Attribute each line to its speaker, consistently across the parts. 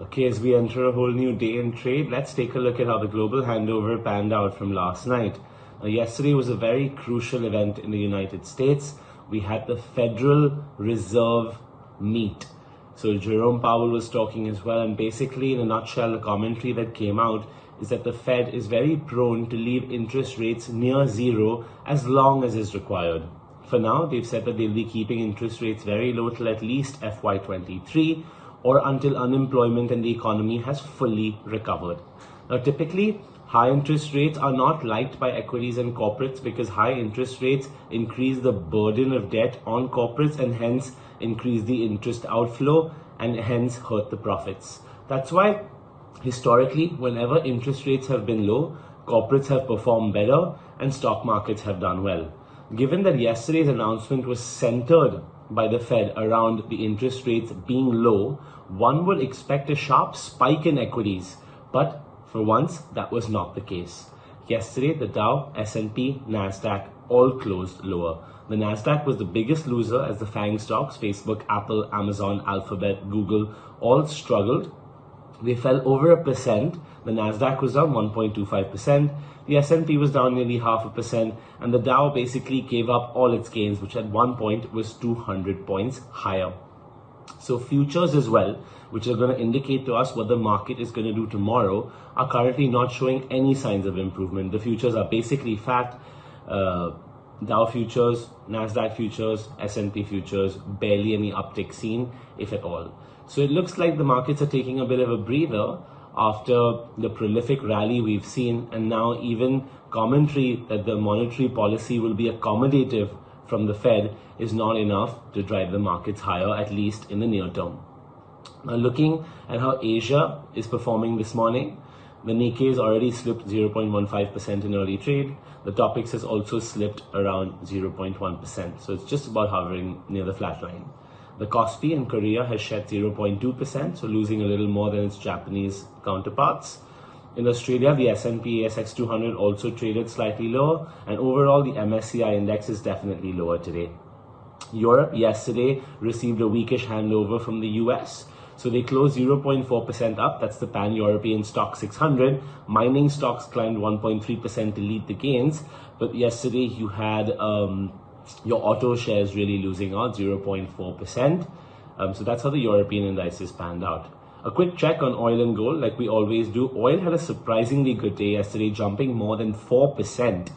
Speaker 1: Okay, as we enter a whole new day in trade, let's take a look at how the global handover panned out from last night. Now, yesterday was a very crucial event in the United States. We had the Federal Reserve meet. So Jerome Powell was talking as well, and basically in a nutshell, the commentary that came out is that the Fed is very prone to leave interest rates near zero as long as is required. For now, they've said that they'll be keeping interest rates very low till at least FY23 or until unemployment and the economy has fully recovered. Now, typically, high interest rates are not liked by equities and corporates because high interest rates increase the burden of debt on corporates and hence increase the interest outflow and hence hurt the profits. That's why historically, whenever interest rates have been low, corporates have performed better and stock markets have done well. Given that yesterday's announcement was centered by the Fed around the interest rates being low, one would expect a sharp spike in equities, but for once, that was not the case. Yesterday, the Dow, S&P, Nasdaq all closed lower. The Nasdaq was the biggest loser as the FANG stocks, Facebook, Apple, Amazon, Alphabet, Google, all struggled. They fell over 1%. The Nasdaq was down 1.25%. The S&P was down nearly 0.5%, and the Dow basically gave up all its gains, which at one point was 200 points higher. So futures as well, which are going to indicate to us what the market is going to do tomorrow, are currently not showing any signs of improvement. The futures are basically flat. Dow futures, Nasdaq futures, S&P futures, barely any uptick seen, if at all. So it looks like the markets are taking a bit of a breather after the prolific rally we've seen, and now even commentary that the monetary policy will be accommodative from the Fed is not enough to drive the markets higher, at least in the near term. Now, looking at how Asia is performing this morning, the Nikkei has already slipped 0.15% in early trade. The Topix has also slipped around 0.1%. So it's just about hovering near the flat line. The Kospi in Korea has shed 0.2%, so losing a little more than its Japanese counterparts. In Australia, the S&P ASX 200 also traded slightly lower, and overall the MSCI index is definitely lower today. Europe yesterday received a weakish handover from the US, so they closed 0.4% up. That's the pan-European Stoxx 600. Mining stocks climbed 1.3% to lead the gains, but yesterday you had your auto shares really losing out 0.4%. So that's how the European indices panned out. A quick check on oil and gold, like we always do. Oil had a surprisingly good day yesterday, jumping more than 4%.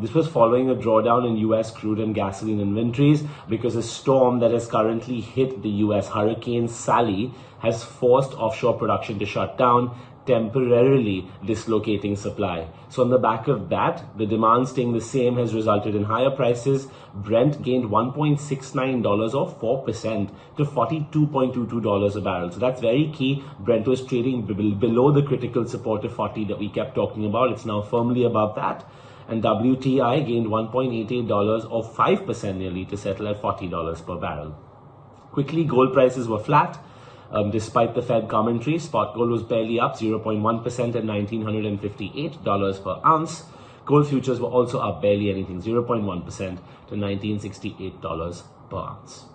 Speaker 1: This was following a drawdown in US crude and gasoline inventories because a storm that has currently hit the US, Hurricane Sally, has forced offshore production to shut down, temporarily dislocating supply. So on the back of that, the demand staying the same has resulted in higher prices. Brent gained $1.69 or 4% to $42.22 a barrel. So that's very key. Brent was trading below the critical support of 40 that we kept talking about. It's now firmly above that. And WTI gained $1.88 or 5% nearly to settle at $40 per barrel. Quickly, gold prices were flat. Despite the Fed commentary, spot gold was barely up 0.1% at $1,958 per ounce. Gold futures were also up barely anything, 0.1% to $1,968 per ounce.